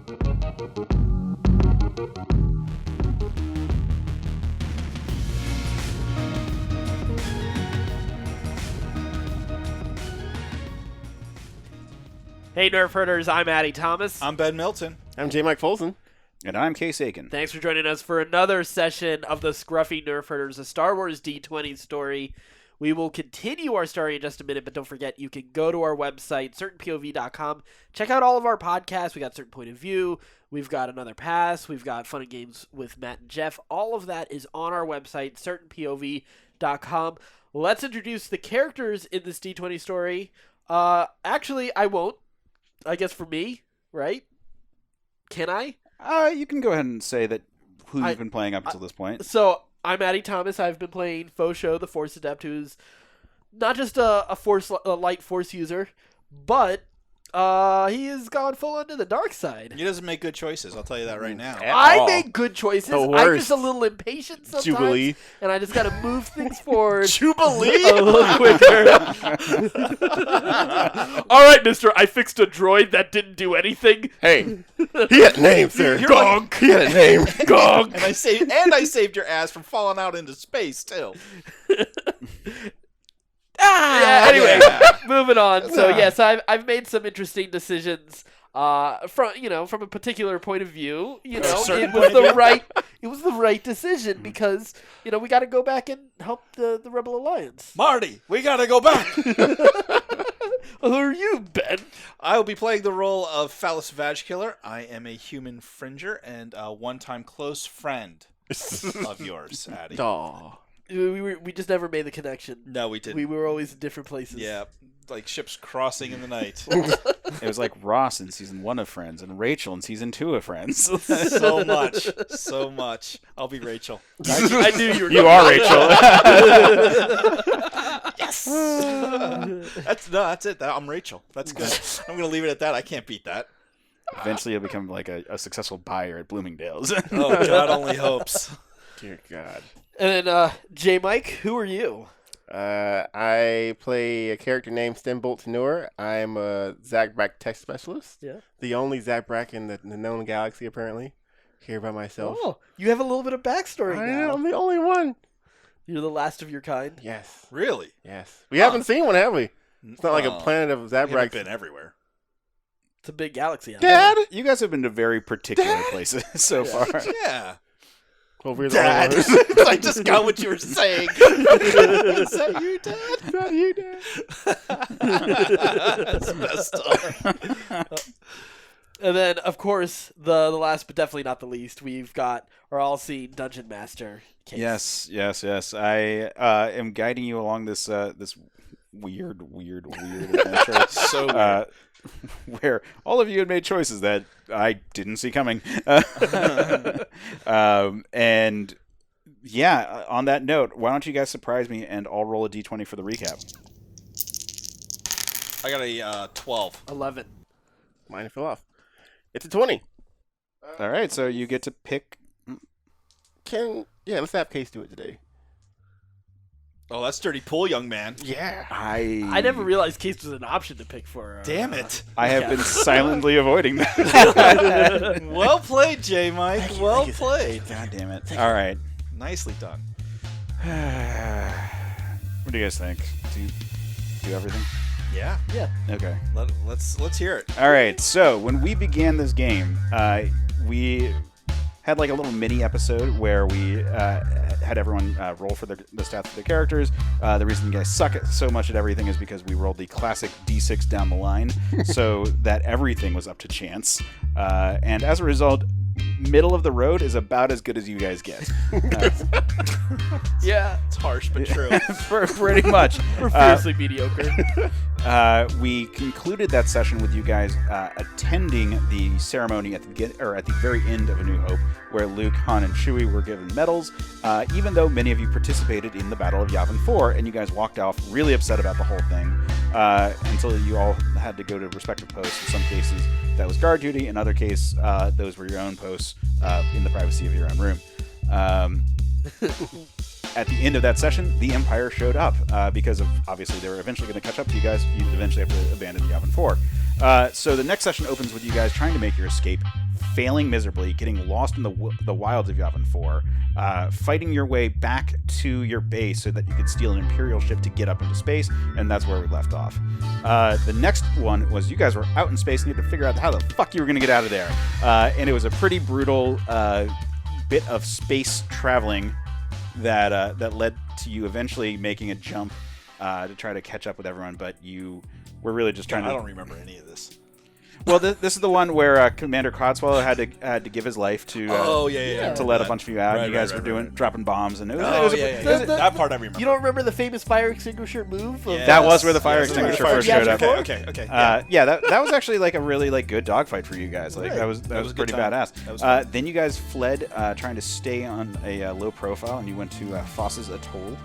Hey Nerf Herders, I'm Addy Thomas. I'm Ben Milton. I'm J. Mike Folsom. And I'm Case Aiken. Thanks for joining us for another session of the Scruffy Nerfherders, a Star Wars D20 story. We will continue our story in just a minute, but don't forget you can go to our website, certainpov.com. Check out all of our podcasts. We got Certain Point of View. We've got Another Pass. We've got Fun and Games with Matt and Jeff. All of that is on our website, certainpov.com. Let's introduce the characters in this D20 story. Actually, I won't. I guess for me, right? Can I? You can go ahead and say that who you've been playing up until this point. So, I'm Addy Thomas. I've been playing Phosho, the Force Adept, who's not just a light Force user, but he has gone full onto the dark side. He doesn't make good choices, I'll tell you that right now. I make good choices. I'm just a little impatient sometimes. Jubilee. And I just got to move things forward Jubilee? a little quicker. All right, mister, I fixed a droid that didn't do anything. Hey, he had a name, sir. Gonk. He had a name. Gonk. And I saved your ass from falling out into space, too. Anyway, moving on. So yes, I've made some interesting decisions. From a particular point of view, it was the right decision because we got to go back and help the Rebel Alliance. Marty, we gotta go back. Who are you, Ben? I will be playing the role of Phallus Vag Killer. I am a human fringer and a one-time close friend of yours, Addy. Aw. We just never made the connection. No, we didn't. We were always in different places. Yeah, like ships crossing in the night. It was like Ross in season 1 of Friends and Rachel in season 2 of Friends. So much. I'll be Rachel. I knew you were. You are Rachel. Yes. That's it. I'm Rachel. That's good. I'm gonna leave it at that. I can't beat that. Eventually, you'll become like a successful buyer at Bloomingdale's. Oh, God only hopes. Dear God. And then, J. Mike, who are you? I play a character named Stembolt Tenor. I'm a Zabrak tech specialist. Yeah. The only Zabrak in the known galaxy, apparently. Here by myself. Oh, you have a little bit of backstory now. I'm the only one. You're the last of your kind. Yes. Really? Yes. We haven't seen one, have we? It's not like a planet of We haven't Zabraks. been everywhere. It's a big galaxy. Dad? You guys have been to very particular places so far. Yeah. Well, we're Dad. the only ones. I just got what you were saying. Is that you, Dad? Is that you, Dad? That's messed up. And then, of course, the last but definitely not the least, we've got our all-seeing Dungeon Master Case. Yes. I am guiding you along this this weird adventure. So weird. Where all of you had made choices that I didn't see coming. And yeah, on that note, why don't you guys surprise me and I'll roll a d20 for the recap. I got a 12. 11. Mine fell off. It's a 20. All right, so you get to pick. Let's have Case do it today. Oh, that's dirty pool, young man. Yeah. I never realized Case was an option to pick for. Damn it. I have been silently avoiding that. Well played, J. Mike. Well played. God damn it. All right. Nicely done. What do you guys think? Do everything? Yeah. Yeah. Okay. Let's hear it. All right. So when we began this game, we had like a little mini episode where we had everyone roll for the stats of the characters. The reason you guys suck so much at everything is because we rolled the classic D6 down the line, so that everything was up to chance. And as a result, middle of the road is about as good as you guys get. Yeah. It's harsh but true. Pretty much. We're fiercely mediocre. We concluded that session with you guys attending the ceremony at the very end of A New Hope, where Luke, Han, and Chewie were given medals, even though many of you participated in the Battle of Yavin 4, and you guys walked off really upset about the whole thing, until you all had to go to respective posts. In some cases, that was guard duty. In other cases, those were your own posts in the privacy of your own room. At the end of that session, the Empire showed up because of, obviously, they were eventually going to catch up to you guys. You'd eventually have to abandon Yavin 4. So the next session opens with you guys trying to make your escape, failing miserably, getting lost in the wilds of Yavin 4, fighting your way back to your base so that you could steal an Imperial ship to get up into space, and that's where we left off. The next one was you guys were out in space and you had to figure out how the fuck you were going to get out of there. And it was a pretty brutal bit of space traveling that led to you eventually making a jump to try to catch up with everyone, but you were really just trying to... I don't remember any of this. Well, this is the one where Commander Codswallow had to give his life to to let a bunch of you out. Right, you guys right, were right. dropping bombs, and it was that part I remember. You don't remember the famous fire extinguisher move? Yes. That was where the fire Yes, extinguisher fire first showed up. Okay. That was actually like a really good dogfight for you guys. Like Right. that was was a good pretty time. badass. That was fun. Then you guys fled, trying to stay on a low profile, and you went to Foss's Atoll,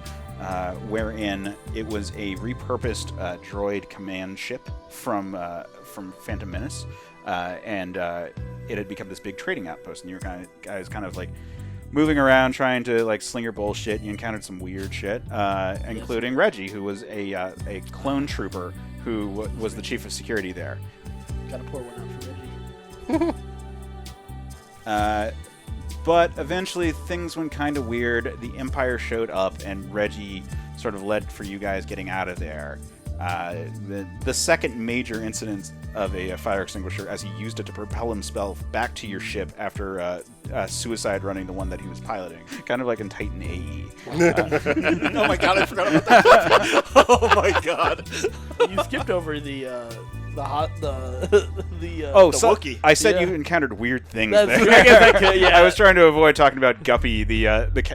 wherein it was a repurposed droid command ship from Phantom Menace. And it had become this big trading outpost, and you were guys kind of like moving around trying to like sling your bullshit. You encountered some weird shit, including Reggie, who was a clone trooper who was the chief of security there. Gotta pour one out for Reggie. But eventually things went kind of weird. The Empire showed up, and Reggie sort of led for you guys getting out of there. The second major incident of a fire extinguisher as he used it to propel himself back to your ship after suicide running the one that he was piloting. Kind of like in Titan AE. Oh my god, I forgot about that. Oh my god. You skipped over the Wookiee. I said Yeah. you encountered weird things That's- there. I guess I could, yeah. I was trying to avoid talking about Guppy, the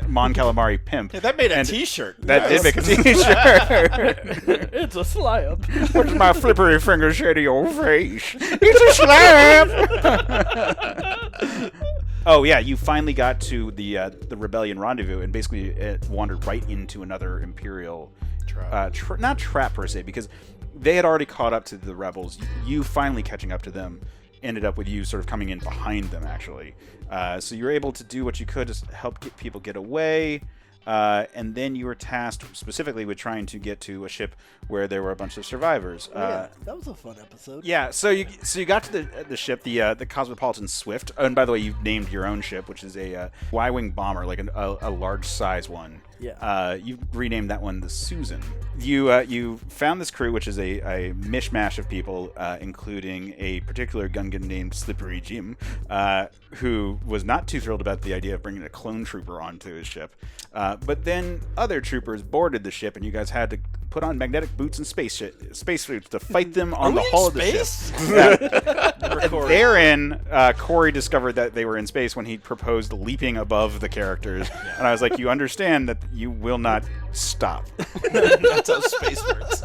Mon Calamari pimp. Yeah, that made a And T-shirt. That did make a T-shirt. It's a slap. What's my flippery finger say to your face? It's a slap! Oh yeah, you finally got to the rebellion rendezvous, and basically it wandered right into another Imperial not trap per se, because they had already caught up to the rebels. You finally catching up to them ended up with you sort of coming in behind them, actually. So you were able to do what you could to help get people get away. And then you were tasked specifically with trying to get to a ship where there were a bunch of survivors. Yeah, that was a fun episode. Yeah, so you got to the ship, the Cosmopolitan Swift. Oh, and by the way, you named your own ship, which is a Y-wing bomber, like a large size one. Yeah. You renamed that one the Susan. You found this crew, which is a mishmash of people, including a particular Gungan named Slippery Jim, who was not too thrilled about the idea of bringing a clone trooper onto his ship. But then other troopers boarded the ship, and you guys had to put on magnetic boots and spacesuits to fight them on the hull of the ship. Therein, Corey discovered that they were in space when he proposed leaping above the characters, and I was like, "You understand that you will not stop." That's how space works.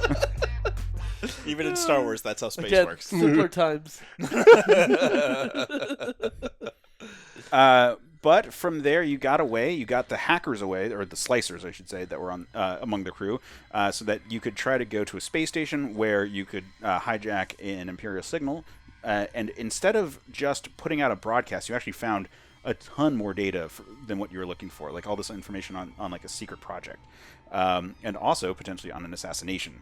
Even in Star Wars, that's how space Again, works. simpler times. But from there, you got away. You got the hackers away, or the slicers, I should say, that were on among the crew, so that you could try to go to a space station where you could hijack an Imperial signal. And instead of just putting out a broadcast, you actually found a ton more data than what you were looking for, like all this information on like a secret project, and also potentially on an assassination.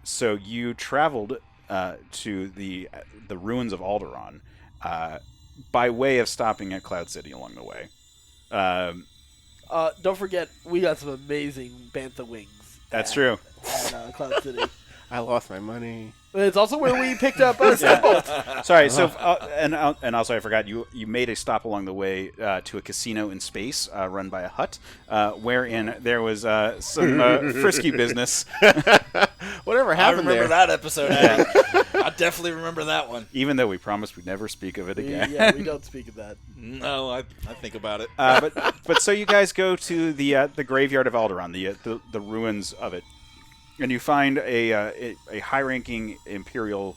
So you traveled to the ruins of Alderaan. By way of stopping at Cloud City along the way. Don't forget, we got some amazing bantha wings. That's true. At Cloud City. I lost my money. It's also where we picked up Stembolt. Sorry. So, and also I forgot you made a stop along the way to a casino in space run by a Hutt, wherein there was some frisky business. Whatever I happened remember there? that episode. I definitely remember that one. Even though we promised we'd never speak of it again. Yeah, we don't speak of that. No, I think about it. But so you guys go to the graveyard of Alderaan, the ruins of it. And you find a high-ranking Imperial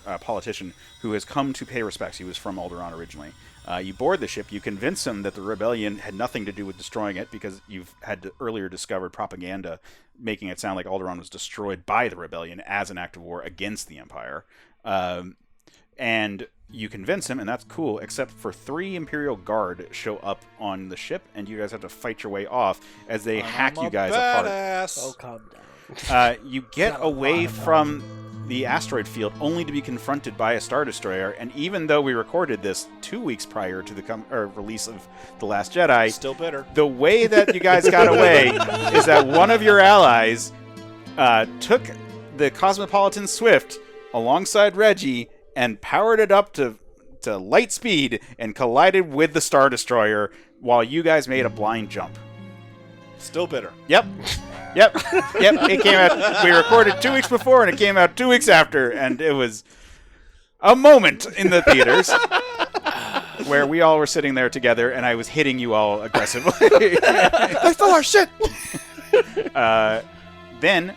politician who has come to pay respects. He was from Alderaan originally. You board the ship. You convince him that the rebellion had nothing to do with destroying it because you've had earlier discovered propaganda making it sound like Alderaan was destroyed by the rebellion as an act of war against the Empire. And you convince him, and that's cool, except for 3 Imperial Guard show up on the ship, and you guys have to fight your way off as they hack you guys apart. Oh, calm down. You get away from the asteroid field, only to be confronted by a Star Destroyer. And even though we recorded this 2 weeks prior to the release of The Last Jedi, Still bitter. the way that you guys got away is that one of your allies took the Cosmopolitan Swift alongside Reggie and powered it up to light speed and collided with the Star Destroyer while you guys made a blind jump. Still bitter. Yep. It came out. We recorded 2 weeks before, and it came out 2 weeks after, and it was a moment in the theaters where we all were sitting there together, and I was hitting you all aggressively. They stole our shit! Then,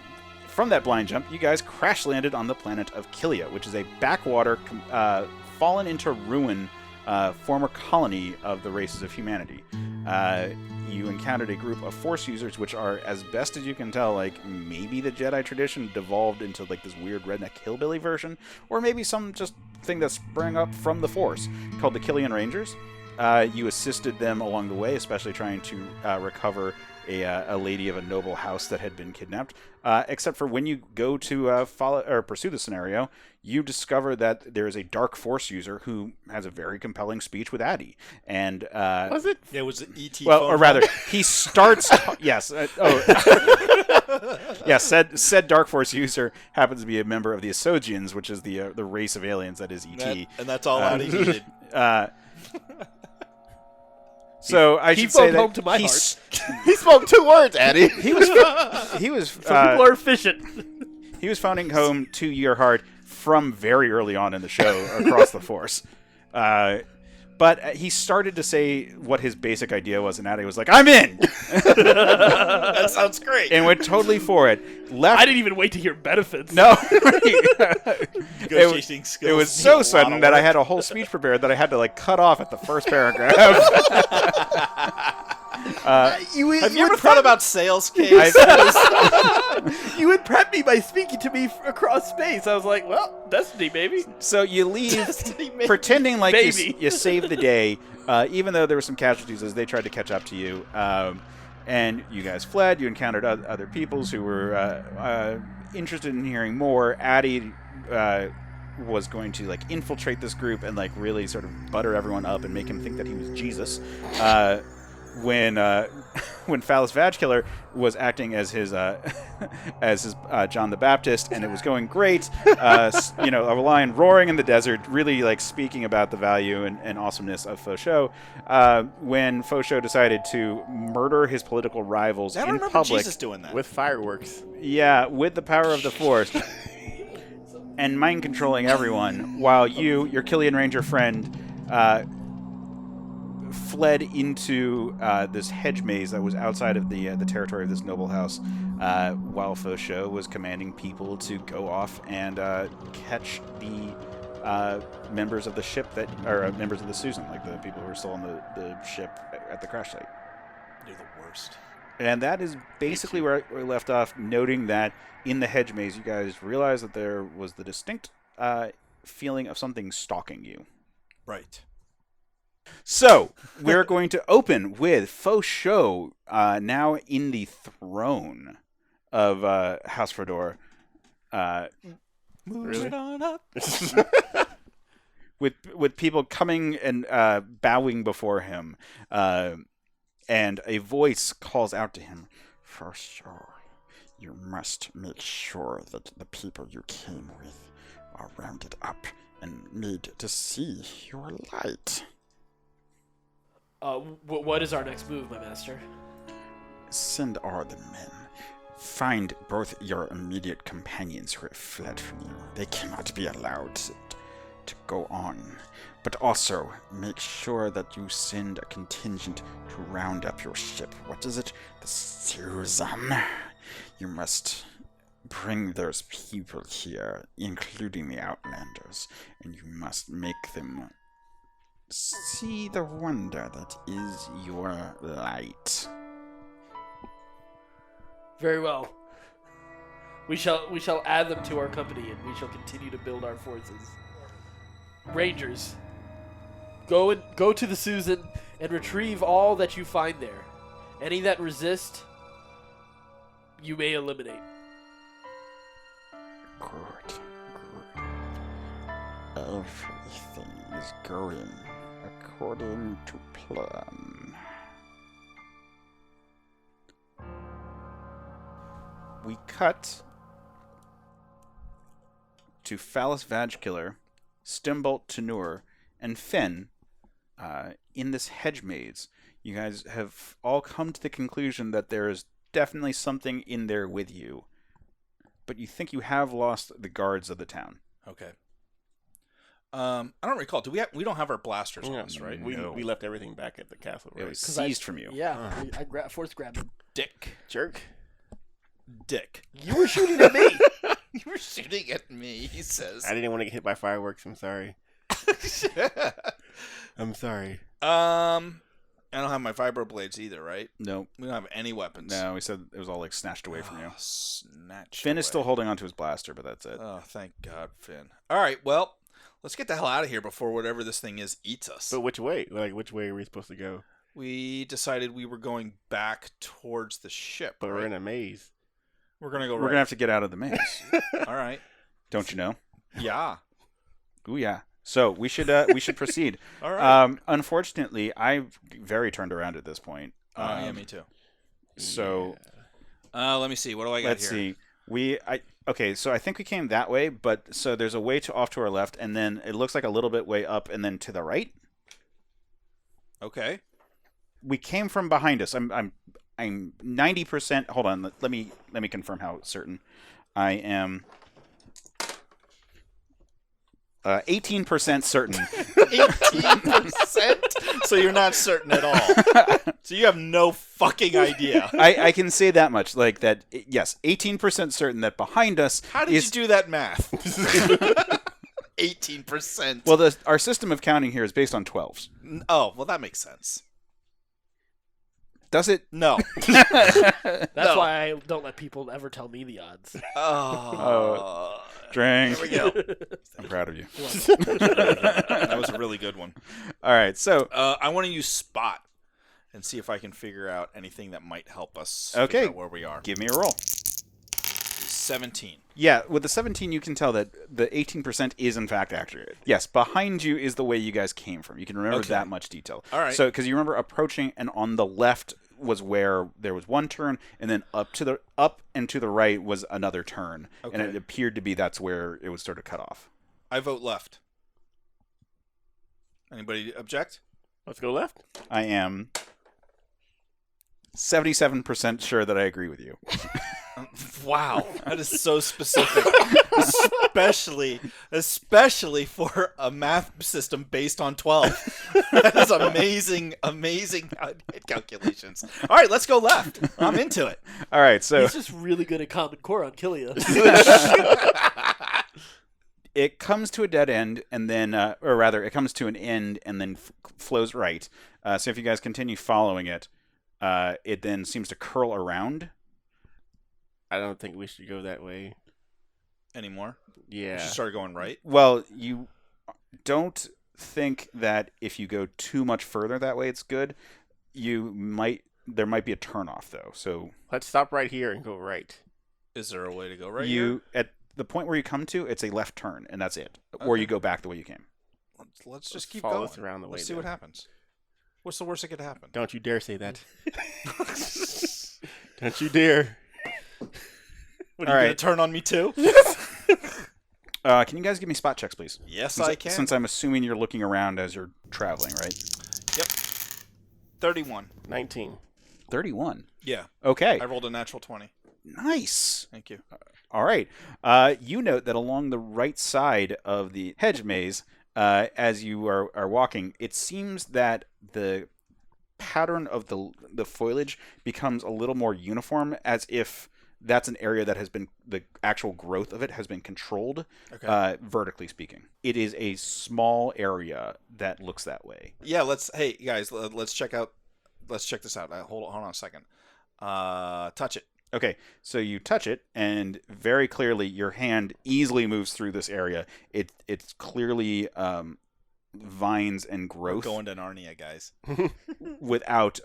from that blind jump, you guys crash landed on the planet of Kilia, which is a backwater, fallen into ruin, former colony of the races of humanity. You encountered a group of Force users, which are, as best as you can tell, like maybe the Jedi tradition devolved into like this weird redneck hillbilly version, or maybe some just thing that sprang up from the Force, called the Killian Rangers. You assisted them along the way, especially trying to recover a lady of a noble house that had been kidnapped. Except for when you go to follow or pursue the scenario, you discover that there is a Dark Force user who has a very compelling speech with Addy. And Was it? Yeah, it was an ET well, phone or rather, he starts. Yes. Yes. Said Dark Force user happens to be a member of the Asogians, which is the race of aliens that is ET. and that's all Addy needed. So I He should say phoned that home to my He spoke 2 words, Addy. he was Some people are efficient. he was phoning home to your heart from very early on in the show across the Force. But he started to say what his basic idea was, and Addy was like, "I'm in!" That sounds great. and went totally for it. Left. I didn't even wait to hear benefits. No. Negotiating skills. It was need a so lot sudden of that I work. had a whole speech prepared that I had to like cut off at the first paragraph. Have you ever thought about sales, Case? You would prep me by speaking to me across space. I was like, well, Destiny, baby. So you leave Destiny, maybe. pretending like Maybe. you saved the day, even though there were some casualties as they tried to catch up to you. And you guys fled. You encountered other peoples who were interested in hearing more. Addy was going to like infiltrate this group and like really sort of butter everyone up and make him think that he was Jesus. When Phallus Vagkiller was acting as his John the Baptist, and it was going great. A lion roaring in the desert, really like speaking about the value and awesomeness of Phosho. When Phosho decided to murder his political rivals I in remember public, Jesus doing that. With fireworks. yeah, with the power of the Force, and mind controlling everyone, while your Killian Ranger friend fled into this hedge maze that was outside of the territory of this noble house, while Phosho was commanding people to go off and catch the members of the ship members of the Susan, like the people who were still on the ship at the crash site. You're the worst. And that is basically where we left off, noting that in the hedge maze, you guys realized that there was the distinct feeling of something stalking you. Right. So, we're going to open with Phosho, now in the throne of House Fedor. Moving on up. with people coming and bowing before him. And a voice calls out to him, "Phosho, you must make sure that the people you came with are rounded up and made to see your light." What is our next move, my master? Send all the men. Find both your immediate companions who have fled from you. They cannot be allowed to go on. But also, make sure that you send a contingent to round up your ship. What is it? The Susan. You must bring those people here, including the Outlanders, and you must make them see the wonder that is your light. Very well. We shall add them to our company, and we shall continue to build our forces. Rangers, go to the Susan and retrieve all that you find there. Any that resist, you may eliminate. Good. Everything is going according to plan. We cut to Phallus Vagkiller, Stembolt Tenur, and Finn in this hedge maze. You guys have all come to the conclusion that there is definitely something in there with you, but you think you have lost the guards of the town. Okay. I don't recall. We don't have our blasters on us, right? We left everything back at the castle, It right? was seized from you. Yeah, I force grabbed him. Dick. Jerk. Dick. You were shooting at me. You were shooting at me, he says. I didn't want to get hit by fireworks. I'm sorry. I'm sorry. I don't have my vibroblades either, right? No. We don't have any weapons. No, we said it was all like snatched away from you. Snatched Finn away. is still holding onto his blaster, but that's it. Oh, thank God, Finn. All right, well, let's get the hell out of here before whatever this thing is eats us. But which way? Like, which way are we supposed to go? We decided we were going back towards the ship. But right? we're in a maze. We're gonna go. We're gonna have to get out of the maze. All right. Don't you know? Yeah. Ooh, yeah. So we should proceed. All right. Unfortunately, I've very turned around at this point. Yeah, me too. So let me see. What do I got let's here? see. Okay. So I think we came that way, but so there's a way off to our left, and then it looks like a little bit way up, and then to the right. Okay. We came from behind us. I'm 90%. Hold on. Let me confirm how certain. I am 18% certain. 18%? So you're not certain at all. So you have no fucking idea. I can say that much. Like that. Yes, 18% certain that behind us. How did you do that math? 18%. Well, our system of counting here is based on 12s. Oh, well, that makes sense. Does it? No. That's why I don't let people ever tell me the odds. Oh. Drink. There we go. I'm proud of you. That was a really good one. All right, so I want to use Spot and see if I can figure out anything that might help us figure out where we are. Give me a roll. 17. Yeah, with the 17, you can tell that the 18% is in fact accurate. Yes, behind you is the way you guys came from. You can remember that much detail. All right. So, because you remember approaching, and on the left was where there was one turn, and then up and to the right was another turn, and it appeared to be that's where it was sort of cut off. I vote left. Anybody object? Let's go left. I am 77% sure that I agree with you. Wow, that is so specific, especially for a math system based on 12. That is amazing calculations. All right, let's go left. I'm into it. All right, so He's just really good at Common Core on Killia. it comes to a dead end, and then, or rather, it comes to an end and then flows right. So if you guys continue following it, it then seems to curl around. I don't think we should go that way. Anymore? Yeah. We should start going right. Well, you don't think that if you go too much further that way, it's good. There might be a turnoff though. So Let's stop right here and go right. Is there a way to go right here? At the point where you come to, it's a left turn, and that's it. Or you go back the way you came. Let's just keep follow going. us around the way Let's see then. what happens. What's the worst that could happen? Don't you dare say that. Don't you dare. What, are you going to turn on me too? Can you guys give me spot checks, please? Yes, I can. Since I'm assuming you're looking around as you're traveling, right? Yep. 31. 19. 31. Yeah. Okay. I rolled a natural 20. Nice. Thank you. All right. You note that along the right side of the hedge maze, as you are walking, it seems that the pattern of the foliage becomes a little more uniform, as if that's an area that has been, the actual growth of it has been controlled, vertically speaking. It is a small area that looks that way. Yeah, hey guys, let's check this out. Hold on a second. Touch it. Okay, so you touch it, and very clearly your hand easily moves through this area. It's clearly vines and growth. We're going to Narnia, guys. Without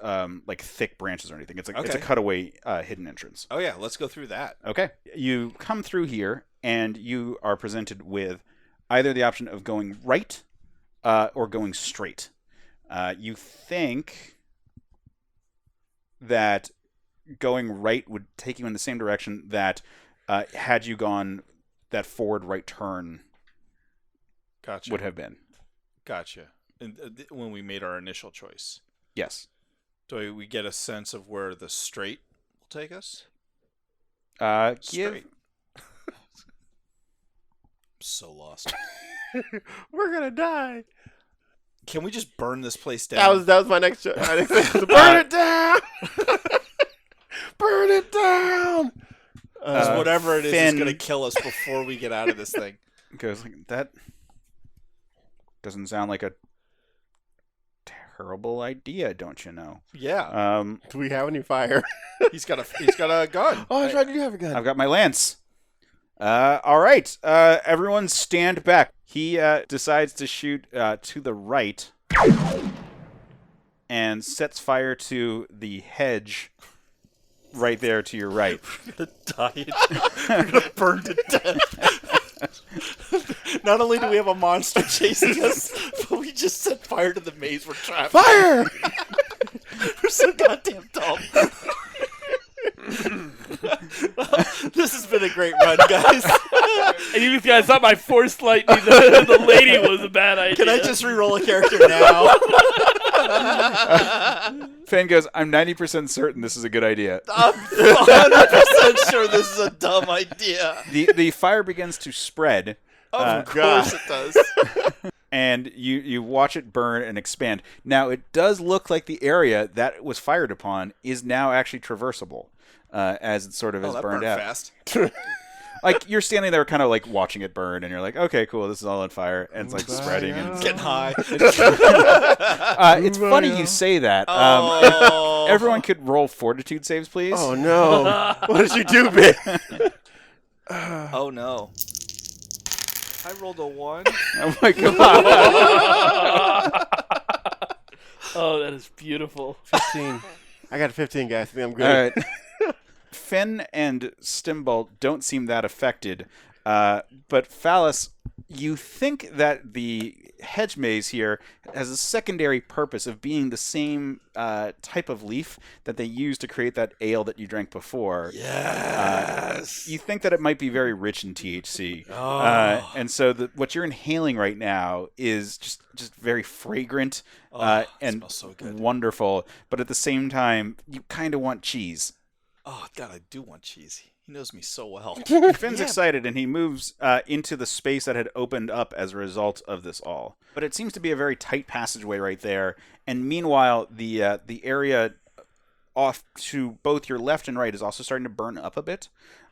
like thick branches or anything. It's a cutaway hidden entrance. Oh yeah, let's go through that. Okay, you come through here, and you are presented with either the option of going right or going straight. You think that going right would take you in the same direction that had you gone that forward right turn would have been. Gotcha. And, when we made our initial choice. Yes. Do we get a sense of where the straight will take us? Give. I'm so lost. We're gonna die. Can we just burn this place down? That was my next choice. Burn it down. Burn it down. Because whatever it is Finn going to kill us before we get out of this thing. Goes like, that doesn't sound like a terrible idea, don't you know? Yeah. Do we have any fire? He's got a gun. Oh, that's right. You have a gun. I've got my lance. All right. Everyone stand back. He decides to shoot to the right and sets fire to the hedge right there to your right. We're going to die. We're going to burn to death. Not only do we have a monster chasing us, but we just set fire to the maze we're trapped. Fire! We're so goddamn dumb. Well, this has been a great run, guys. And you guys thought my force lightning the lady was a bad idea. Can I just re-roll a character now? Fan goes, I'm 90% certain this is a good idea. I'm 100% sure this is a dumb idea. The fire begins to spread. Of course it does. And you watch it burn and expand. Now, it does look like the area that it was fired upon is now actually traversable, as it sort of is burned out. Fast. Like, you're standing there kind of like watching it burn, and you're like, okay, cool, this is all on fire. And it's like spreading. And It's getting high. it's funny you say that. If everyone could roll fortitude saves, please. Oh, no. What did you do, Ben? Oh, no. I rolled a 1. Oh, my God. Oh, that is beautiful. 15. I got a 15, guys. I think I'm good. All right. Finn and Stembolt don't seem that affected, but Phallus, you think that the hedge maze here has a secondary purpose of being the same type of leaf that they used to create that ale that you drank before. Yes. You think that it might be very rich in THC, and so what you're inhaling right now is just very fragrant and smells so good. wonderful, but at the same time, you kind of want cheese. Oh, God, I do want cheese. He knows me so well. Finn's excited, and he moves into the space that had opened up as a result of this all. But it seems to be a very tight passageway right there. And meanwhile, the area off to both your left and right is also starting to burn up a bit.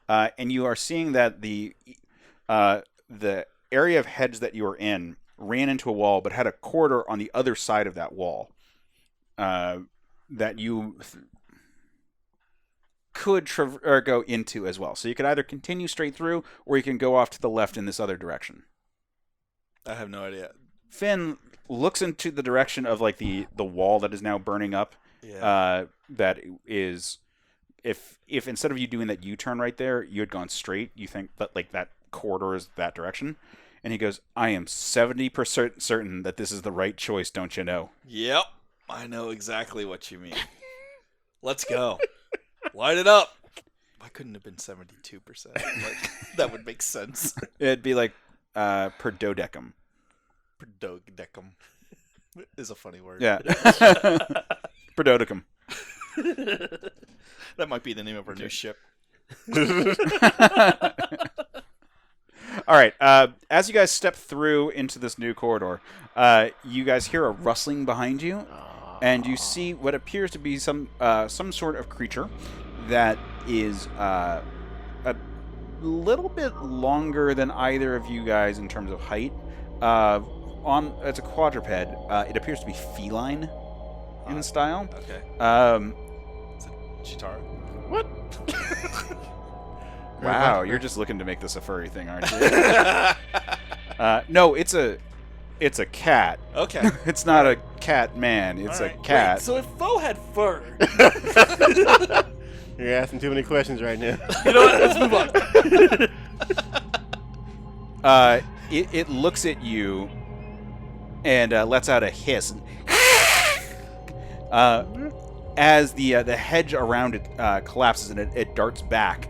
And you are seeing that the area of hedge that you were in ran into a wall, but had a corridor on the other side of that wall that you could go into as well. So you could either continue straight through, or you can go off to the left in this other direction. I have no idea. Finn looks into the direction of like the wall that is now burning up. Yeah. That is, if instead of you doing that U-turn right there, you had gone straight, you think that like that corridor is that direction. And he goes, I am 70% certain that this is the right choice, don't you know? Yep. I know exactly what you mean. Let's go. Light it up. Why couldn't it have been 72%? Like, that would make sense. It'd be like per dodecum. Per dodecum is a funny word. Yeah. Per dodecum. That might be the name of our new ship. All right. As you guys step through into this new corridor, you guys hear a rustling behind you, and you see what appears to be some sort of creature that is a little bit longer than either of you guys in terms of height. It's a quadruped. It appears to be feline in style. Okay. Is it Chitara? What? Wow, you're just looking to make this a furry thing, aren't you? No, it's a cat. Okay. It's not a cat man. It's a cat. Wait, so if Foe had fur, You're asking too many questions right now. you know what? Let's move on. It looks at you and lets out a hiss. As the hedge around it collapses and it darts back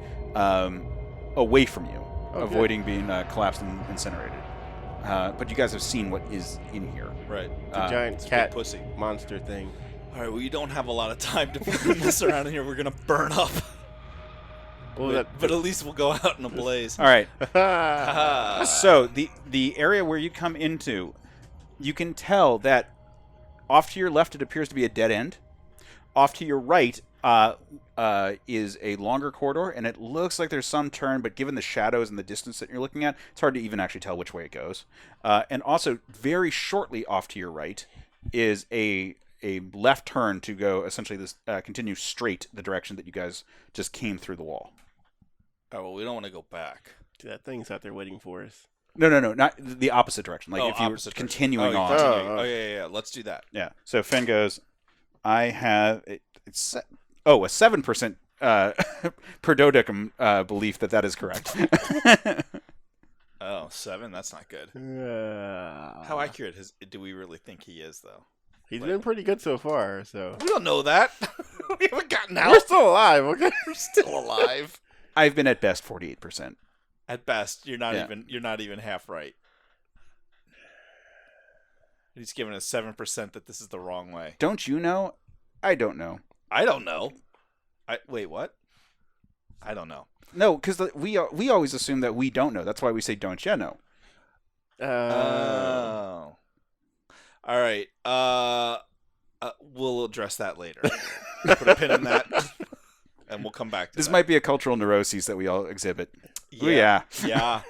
away from you, avoiding being collapsed and incinerated. But you guys have seen what is in here. Right. The giant cat pussy monster thing. All right, well, you don't have a lot of time to mess around in here. We're going to burn up. Well, but at least we'll go out in a blaze. All right. So the area where you come into, you can tell that off to your left it appears to be a dead end. Off to your right is a longer corridor, and it looks like there's some turn, but given the shadows and the distance that you're looking at, it's hard to even actually tell which way it goes. And also, very shortly off to your right is a left turn to go, essentially, this continue straight the direction that you guys just came through the wall. Oh, well, we don't want to go back. Dude, that thing's out there waiting for us. No, not the opposite direction. Like if you were continuing on. Oh, yeah. Let's do that. Yeah. So Finn goes, I have a 7% per dodecum belief that is correct. Oh, 7? That's not good. How accurate do we really think he is, though? He's been pretty good so far, so. We don't know that. We haven't gotten out. We're still alive, okay? We're still alive. I've been at best 48%. At best, you're not even half right. He's giving us 7% that this is the wrong way. Don't you know? I don't know. I don't know. Wait, what? I don't know. No, because we always assume that we don't know. That's why we say, don't you know? Oh. All right. We'll address that later. Put a pin in that, and we'll come back to this. That Might be a cultural neuroses that we all exhibit. Yeah. Yeah.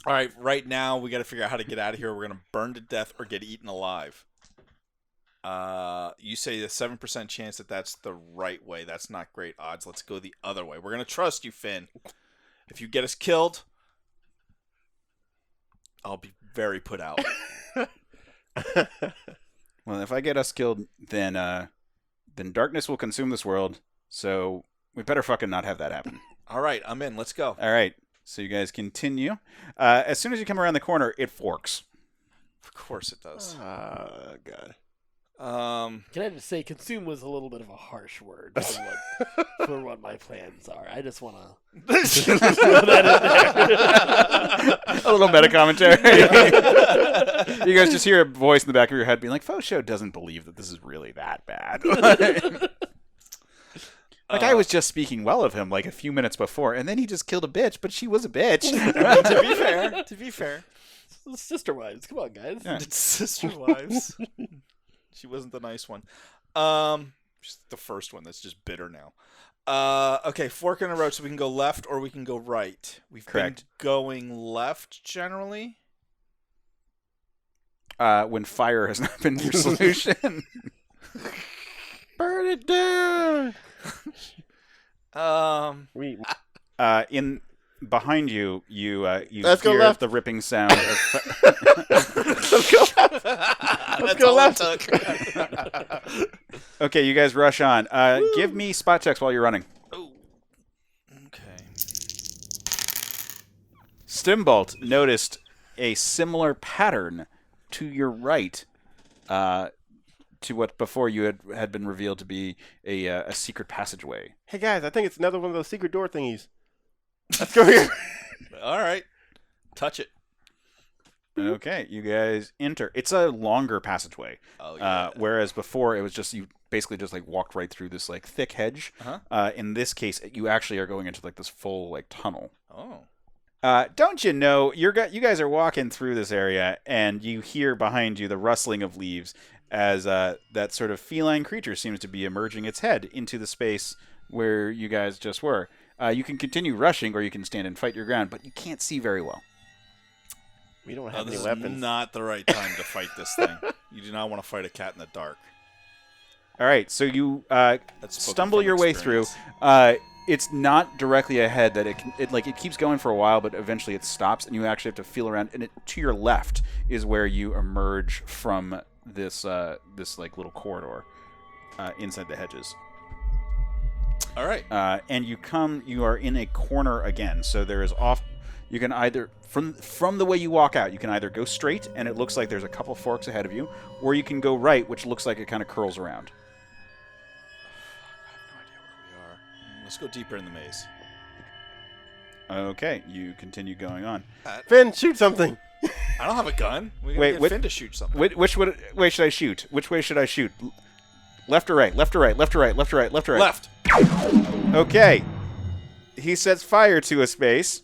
All right. Right now, we got to figure out how to get out of here. We're gonna burn to death or get eaten alive. You say the 7% chance that that's the right way. That's not great odds. Let's go the other way. We're gonna trust you, Finn. If you get us killed, I'll be very put out. Well, if I get us killed, then darkness will consume this world. So we better fucking not have that happen. All right, I'm in. Let's go. All right. So you guys continue. As soon as you come around the corner, it forks. Of course it does. God. Can I just say, consume was a little bit of a harsh word for what my plans are. I just want to throw that in there. A little meta commentary. You guys just hear a voice in the back of your head being like, Phosho doesn't believe that this is really that bad. Like, I was just speaking well of him like a few minutes before, and then he just killed a bitch, but she was a bitch. To be fair. Sister wives. Come on, guys. Yeah. It's sister wives. She wasn't the nice one. She's the first one that's just bitter now. Okay, fork in a road, so we can go left or we can go right. We've Correct. been going left generally. When fire has not been your solution. Burn it down! In behind you, you Let's go hear left. the ripping sound of... Let's go left! Let's go left! Okay, you guys rush on. Give me spot checks while you're running. Oh. Okay. Stembolt noticed a similar pattern to your right to what before you had been revealed to be a secret passageway. Hey guys, I think it's another one of those secret door thingies. Let's go here. All right. Touch it. Okay, you guys enter. It's a longer passageway. Oh, yeah. Whereas before it was just you basically just like walked right through this like thick hedge. Uh-huh. In this case, you actually are going into like this full like tunnel. Oh. Don't you know you guys are walking through this area and you hear behind you the rustling of leaves as that sort of feline creature seems to be emerging its head into the space where you guys just were. You can continue rushing or you can stand and fight your ground, but you can't see very well. We don't have This any weapons. is not the right time to fight this thing. You do not want to fight a cat in the dark. All right, so you That's spoken stumble from your way through. experience. It's not directly ahead that it keeps going for a while, but eventually it stops, and you actually have to feel around. And to your left is where you emerge from this like little corridor inside the hedges. All right. And you are in a corner again. So there is You can either, from the way you walk out, you can either go straight, and it looks like there's a couple forks ahead of you, or you can go right, which looks like it kind of curls around. I have no idea where we are. Let's go deeper in the maze. Okay, you continue going on. Finn, shoot something. I don't have a gun. We Wait, gotta get what- Finn to shoot something. Which way should I shoot? Which way should I shoot? Left or right? Left or right? Left or right? Left or right? Left or right? Left. Okay. He sets fire to a space.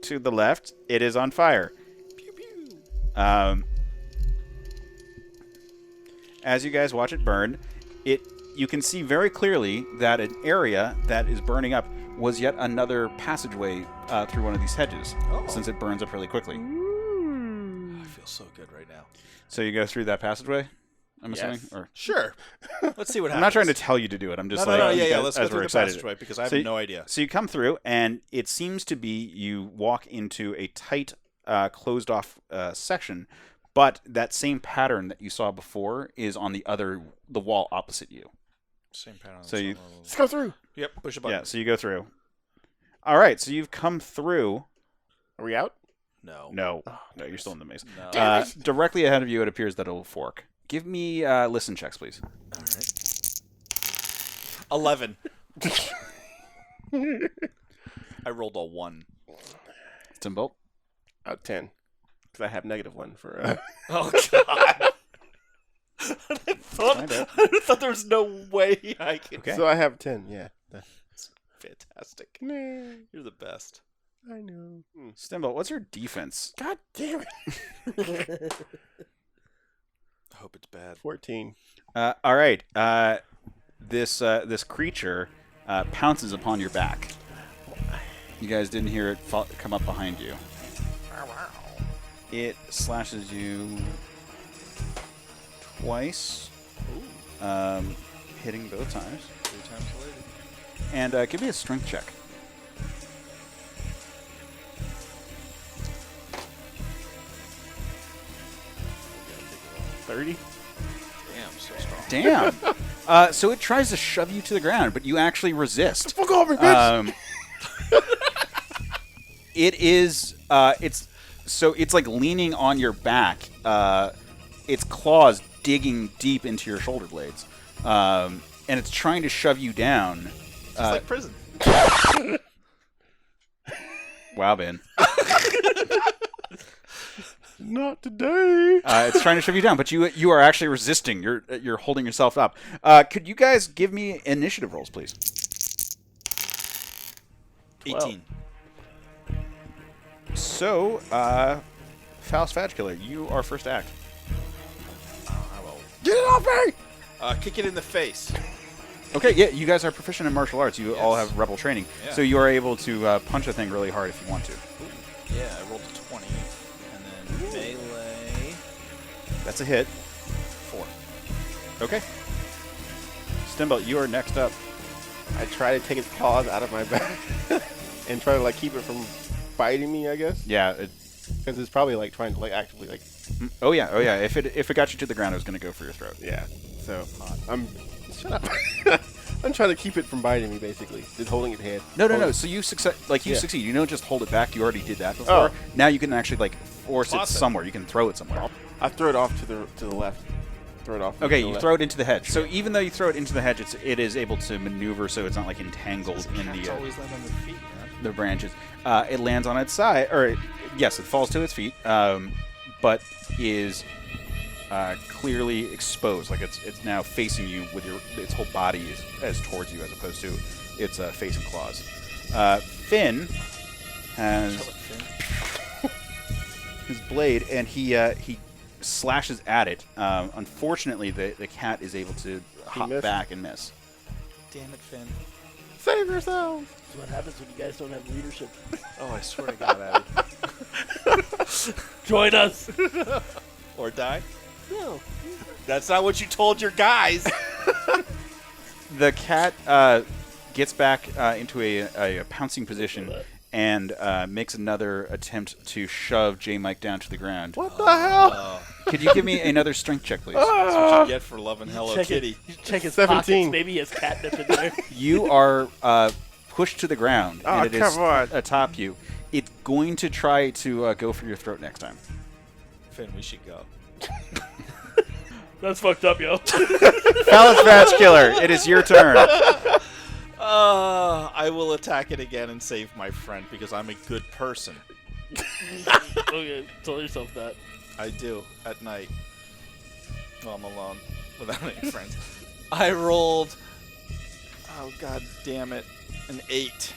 To the left, it is on fire. Pew pew. As you guys watch it burn, you can see very clearly that an area that is burning up was yet another passageway through one of these hedges, since it burns up really quickly. I feel so good right now. So you go through that passageway, I'm assuming? Yes. Or Sure. Let's see what happens. I'm not trying to tell you to do it. I'm just No, like, yeah. as- Let's as go we're through the excited. passageway because I have So no idea. So you come through, and it seems to be you walk into a tight, closed-off section, but that same pattern that you saw before is on the wall opposite you. Same pattern. So you- Let's go through. Yep. Push a button. Yeah, so you go through. All right, so you've come through. Are we out? No. No, you're still in the maze. No. Damn Directly ahead of you, it appears that it'll fork. Give me listen checks, please. All right. 11. I rolled a 1. Stembolt? Out of 10. Because I have -1 for. Oh God. I Find out. thought there was no way I could. Okay. So I have 10. Yeah. Fantastic. Nah, You're the best. I know. Stembolt, what's your defense? God damn it. I hope it's bad. 14. All right. This creature pounces upon your back. You guys didn't hear it come up behind you. It slashes you twice, hitting both times. 3 times later. And give me a strength check. $30. Damn, so strong. Damn. So it tries to shove you to the ground, but you actually resist. Fuck over, bitch. It is. It's like leaning on your back. Its claws digging deep into your shoulder blades, and it's trying to shove you down. It's like prison. Wow, Ben. Not today. It's trying to shove you down, but you are actually resisting. You're holding yourself up. Could you guys give me initiative rolls, please? 18. So, Phallus Fadge Killer, you are first act. I will Get it off me! kick it in the face. Okay, yeah, you guys are proficient in martial arts. You all Yes. have rebel training, Yeah. so you are able to punch a thing really hard if you want to. Yeah, I rolled a 20. And then melee. That's a hit. 4. Okay. Stembolt, you are next up. I try to take its claws out of my back and try to like keep it from biting me, I guess. Yeah. Because it's probably like trying to like actively like. Oh yeah. If it got you to the ground, it was going to go for your throat. Yeah. So I'm. Shut up. I'm trying to keep it from biting me, basically. Just holding its head. No. So you succeed. You Yeah. succeed. You don't just hold it back. You already did that before. Oh. Now you can actually like force it Toss it. somewhere. You can throw it somewhere. I throw it off to the left. Throw it off. Okay, to the you left. throw it into the hedge. So even though you throw it into the hedge, it is able to maneuver, so it's not like entangled in Cats the always land on their feet, man. the branches. It lands on its side, or yes, it falls to its feet, but is clearly exposed. Like it's now facing you with its whole body as towards you, as opposed to its face and claws. Finn has Kill it, Finn. his blade, and he slashes at it. Unfortunately, the cat is able to hop missed. back and miss. Damn it, Finn. Save yourselves. That's what happens when you guys don't have leadership. Oh, I swear to God, Abby. Join us. Or die? No. That's not what you told your guys. The cat gets back into a pouncing position and makes another attempt to shove J. Mike down to the ground. What the hell? Could you give me another strength check, please? That's what you get for loving Hello Check Kitty. You check his 17. pockets. Maybe he has catnip in there. You are pushed to the ground, Oh, and it is come on. atop you. It's going to try to go for your throat next time. Finn, we should go. That's fucked up, yo. Phallus Badge Killer, it is your turn. I will attack it again and save my friend because I'm a good person. Okay, tell yourself that. I do at night. Well, I'm alone without any friends. I rolled. Oh god damn it! An 8.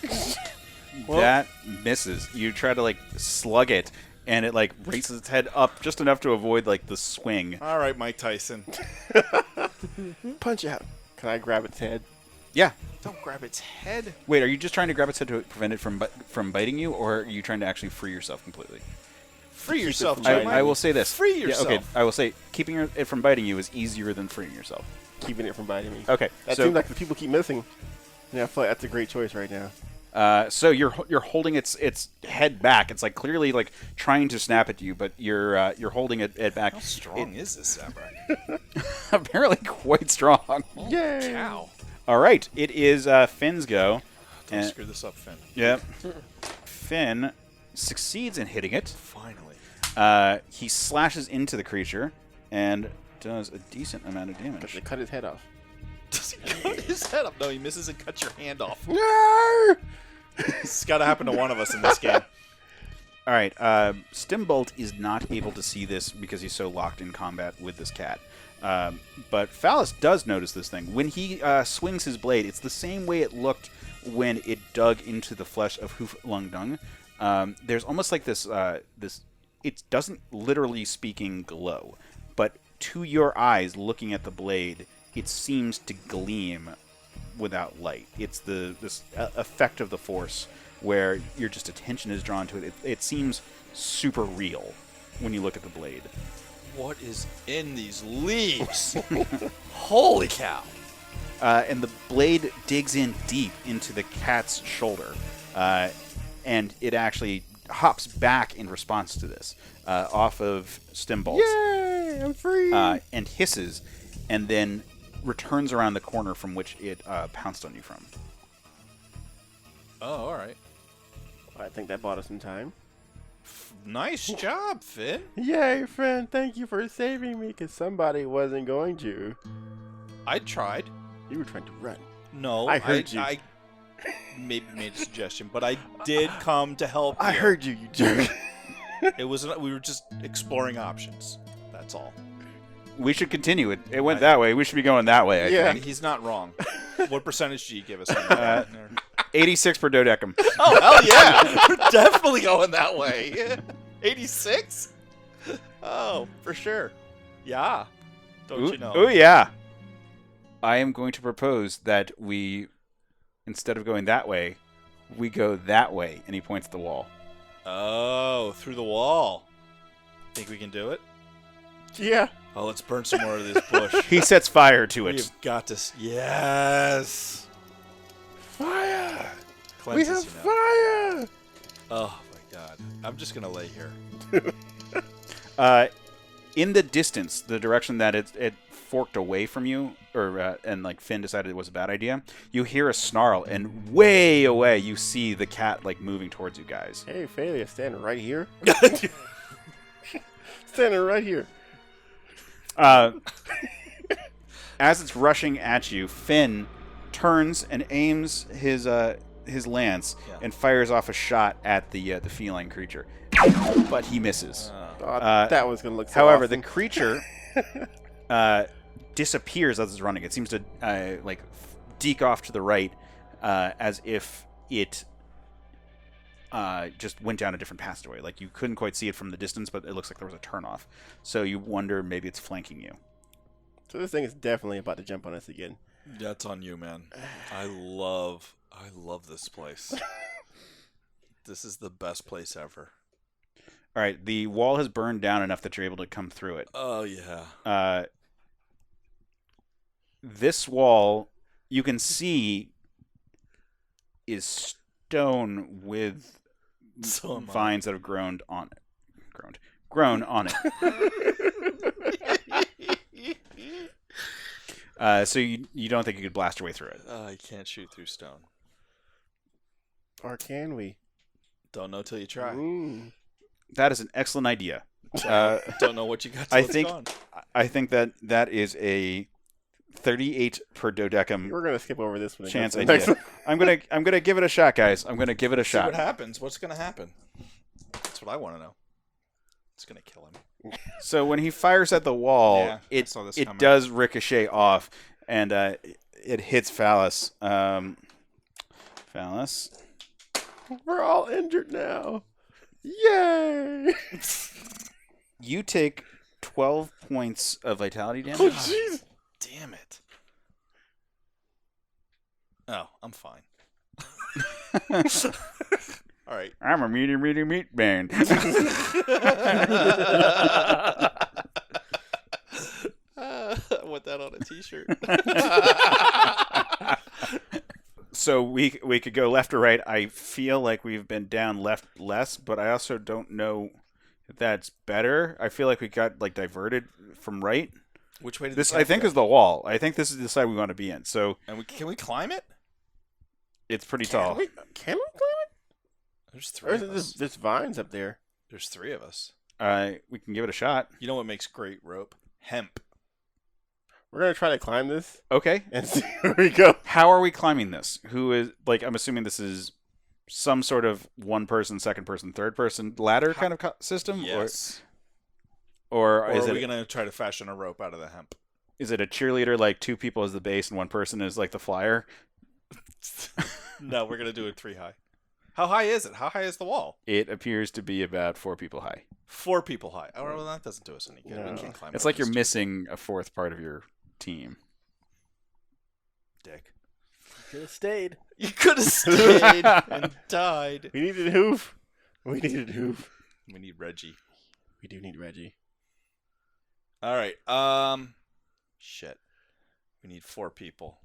That misses. You try to like slug it, and it like raises its head up just enough to avoid like the swing. All right, Mike Tyson. Punch out. Can I grab its head? Yeah. Don't grab its head. Wait, are you just trying to grab its head to prevent it from biting you, or are you trying to actually free yourself completely? Free yourself, from Joe. I will say this. Free yourself. Yeah, okay, I will say keeping it from biting you is easier than freeing yourself. Keeping it from biting me. Okay, That so seems like the people keep missing. Yeah, I feel like that's a great choice right now. so you're holding its head back. It's like clearly like trying to snap at you, but you're holding it back. How strong is this Zabrak? Apparently quite strong. Yay! Cow. All right, it is Finn's go. Don't And- screw this up, Finn. Yep. Finn succeeds in hitting it. Finally. He slashes into the creature and does a decent amount of But damage. they cut his head off. Does he cut his head up? No, he misses and cuts your hand off. No! It's got to happen to one of us in this game. All right, Stembolt is not able to see this because he's so locked in combat with this cat. But Phallus does notice this thing. When he swings his blade, it's the same way it looked when it dug into the flesh of Hoof Lung Dung. There's almost like this, it doesn't literally speaking glow, but to your eyes looking at the blade, it seems to gleam without light. It's this effect of the Force where your just attention is drawn to it. It seems super real when you look at the blade. What is in these leaves? Holy cow. And the blade digs in deep into the cat's shoulder, and it actually hops back in response to this off of Stembolt. Yay! I'm free! And hisses, and then returns around the corner from which it pounced on you from. Oh, all right. I think that bought us some time. Nice job, Finn. Yay, friend! Thank you for saving me, because somebody wasn't going to. I tried. You were trying to run. No, I heard you. I maybe made a suggestion, but I did come to help you. I heard you, you jerk. It was we were just exploring options. That's all. We should continue it. It went that way. We should be going that way, I Yeah. think. He's not wrong. What percentage do you give us? On that? 86 per dodecum. Oh, hell yeah. We're definitely going that way. 86? Oh, for sure. Yeah. Don't you know? Oh, yeah. I am going to propose that we, instead of going that way, we go that way. And he points at the wall. Oh, through the wall. Think we can do it? Yeah. Oh, let's burn some more of this bush. He sets fire to it. We've got to... Yes! Fire! Cleanses We have you now. fire! Oh, my God. I'm just going to lay here. In the distance, the direction that it forked away from you, or and like Finn decided it was a bad idea, you hear a snarl, and way away you see the cat like moving towards you guys. Hey, Failure, standing right here. Standing right here. As it's rushing at you, Finn turns and aims his lance and fires off a shot at the feline creature, but he misses. That was gonna look. So However, awesome. the creature disappears as it's running. It seems to like deke off to the right, as if it just went down a different passageway. Like you couldn't quite see it from the distance, but it looks like there was a turnoff. So you wonder maybe it's flanking you. So this thing is definitely about to jump on us again. That's on you, man. I love this place. This is the best place ever. All right, the wall has burned down enough that you're able to come through it. Oh, yeah. This wall, you can see, is stone with So am I. vines that have grown on it. Grown on it. So you don't think you could blast your way through it? I can't shoot through stone. Or can we? Don't know till you try. Ooh. That is an excellent idea. Don't know what you got till it's gone. I think that is a 38 per dodecum We're gonna skip over this one. chance and go to the idea. I'm gonna give it a shot, guys. I'm gonna give it a See shot. what happens. What's going to happen? That's what I want to know. It's going to kill him. So when he fires at the wall, Yeah, I saw this it coming. does ricochet off, and it hits Phallus. Phallus. We're all injured now. Yay! You take 12 points of vitality Oh, damage. jeez. Damn it. Oh, I'm fine. All right. I'm a meat man. I want that on a t-shirt. So we could go left or right. I feel like we've been down left less, but I also don't know if that's better. I feel like we got like diverted from right. Which way did This the I cat think go? is the wall. I think this is the side we want to be in. So And can we climb it? it's pretty tall. Can we climb it? There's Or three is of it us. there's vines up there? There's three of us. We can give it a shot. You know what makes great rope? Hemp. We're gonna try to climb this Okay. and see where we go. How are we climbing this? Who is like? I'm assuming this is some sort of one person, second person, third person ladder kind of system, Yes. or Or is are we it going to try to fashion a rope out of the hemp? is it a cheerleader like two people as the base and one person is like the flyer? No, we're going to do it 3 high. How high is it? How high is the wall? It appears to be about 4 people high. 4 people high. Oh, well, that doesn't do us any good. No. We can't climb It's up like you're this missing a fourth part of your team. dick. Could have stayed. You could have stayed and died. We needed hoof. We needed hoof. We need Reggie. We do need Reggie. All right. Shit. We need 4 people.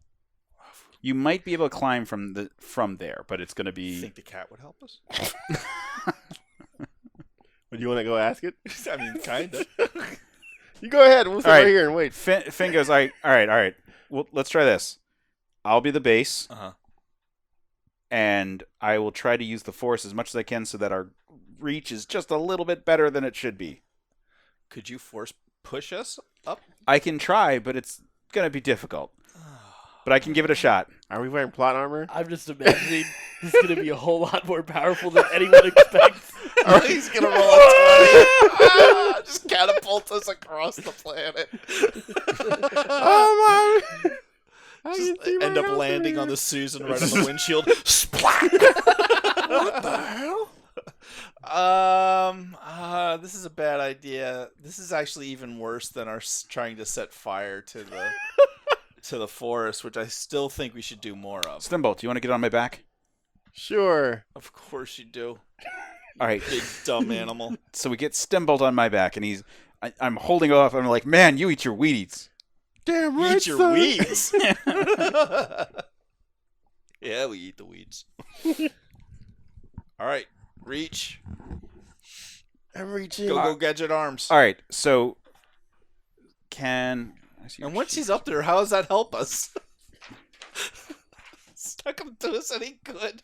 You might be able to climb from there, but it's going to You be. think the cat would help us? Would you want to go ask it? I mean, kind of. You go ahead. We'll sit All right. right here and wait. Finn goes, all right. Well, let's try this. I'll be the base, Uh-huh. and I will try to use the force as much as I can so that our reach is just a little bit better than it should be. Could you force push us up? I can try, but it's going to be difficult. But I can give it a shot. Are we wearing plot armor? I'm just imagining this is going to be a whole lot more powerful than anyone expects. He's going to roll a 20. Just catapult us across the planet. Oh my! I Just can see my end up house landing from on here. the Susan right on the windshield. Splat! What the hell? This is a bad idea. This is actually even worse than our trying to set fire to the forest, which I still think we should do more of. Stembolt, do you want to get on my back? Sure. Of course you do. All right. Big dumb animal. So we get Stembolt on my back, and I'm holding off. I'm like, man, you eat your Wheaties. Damn right, Eat your son. weeds. Yeah, we eat the weeds. All right, reach. I'm reaching. Go gadget arms. All right. So can I see your And once sheet? he's up there, how does that help us? It's not going to do us any good.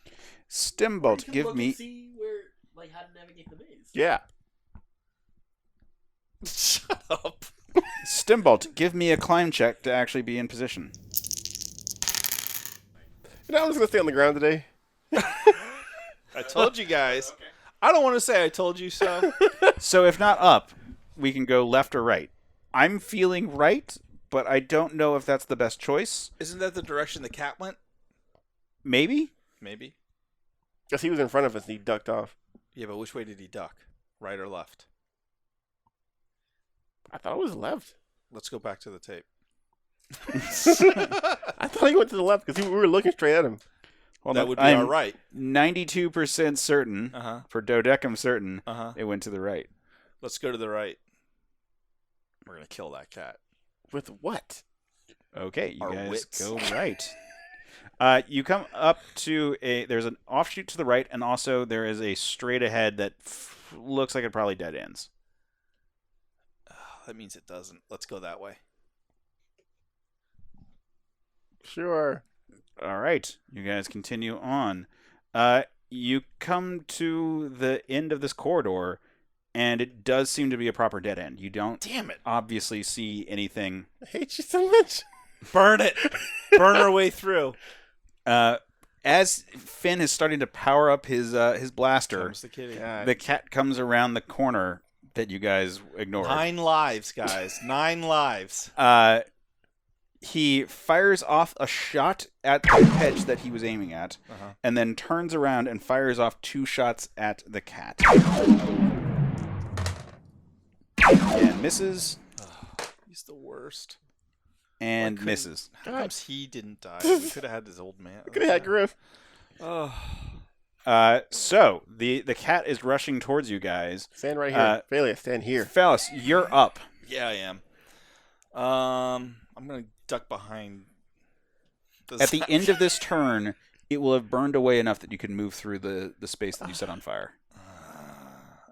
Stembolt, give me. See where, like, how to navigate the maze. Yeah. Shut up. Stembolt, give me a climb check to actually be in position. You know, I'm just gonna stay on the ground today. I told you guys. I don't want to say I told you so. So if not up, we can go left or right. I'm feeling right, but I don't know if that's the best choice. Isn't that the direction the cat went? Maybe? Maybe. Guess he was in front of us and he ducked off. Yeah, but which way did he duck? Right or left? I thought it was left. Let's go back to the tape. I thought he went to the left because we were looking straight at him. Well, That would be I'm our right. 92% certain, Uh-huh. for dodecum certain, Uh-huh. it went to the right. Let's go to the right. We're going to kill that cat. With what? Okay, you Our guys wits. go right. You come up to there's an offshoot to the right, and also there is a straight ahead that looks like it probably dead ends. That means it doesn't. Let's go that way. Sure. All right, you guys continue on. You come to the end of this corridor, and it does seem to be a proper dead end. You don't Damn it. obviously see anything. I hate you so much. Burn it. Burn our way through. As Finn is starting to power up his blaster, Comes the kitty. the cat comes around the corner that you guys ignored. 9 lives, guys. 9 lives. He fires off a shot at the hedge that he was aiming at, and then turns around and fires off 2 shots at the cat. And misses. He's the worst. And misses. How comes he didn't die? We could have had this old man. Could have had Griff. Oh. So the cat is rushing towards you guys. Stand right here. Phalia, stand here. Phallus, you're up. Yeah, I am. I'm gonna duck behind. At the end of this turn, it will have burned away enough that you can move through the space that you set on fire.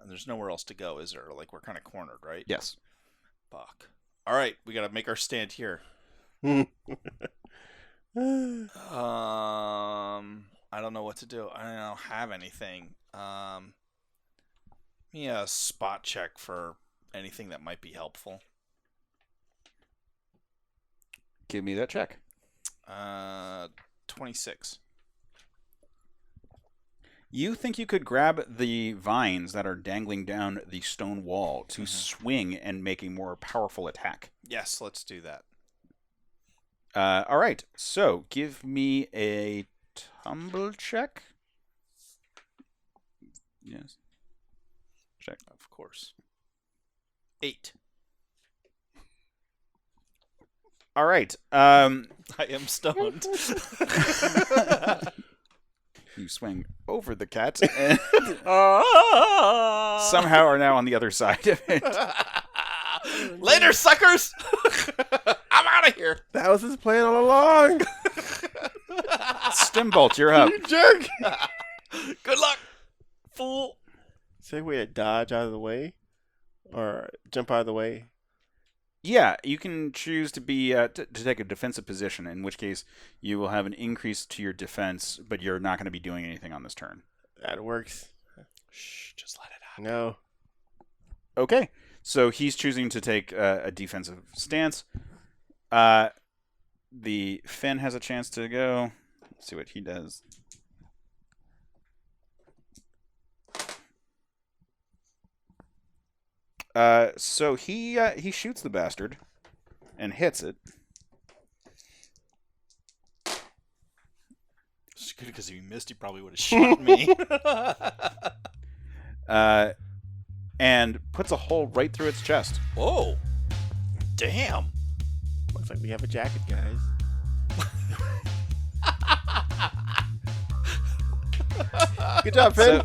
And there's nowhere else to go, is there? Like, we're kind of cornered, right? Yes. Fuck. All right, we gotta make our stand here. I don't know what to do. I don't have anything. Yeah, a spot check for anything that might be helpful. Give me that check. 26. You think you could grab the vines that are dangling down the stone wall to swing and make a more powerful attack. Yes, let's do that. All right, so give me a tumble check. Yes. Check. Of course. 8. All right. I am stoned. You swing over the cat and somehow are now on the other side of it. Later, suckers! I'm out of here. That was his plan all along. Stembolt, you're up. You jerk. Good luck, fool. Is there a way to dodge out of the way? Or jump out of the way? Yeah, you can choose to be to take a defensive position, in which case you will have an increase to your defense, but you're not going to be doing anything on this turn. That works. Shh, just let it out. No. Okay, so he's choosing to take a defensive stance. The Finn has a chance to go. Let's see what he does. So he shoots the bastard and hits it. It's good because if he missed, he probably would have shot me. And puts a hole right through its chest. Oh, damn. Looks like we have a jacket, guys. Good job, Finn.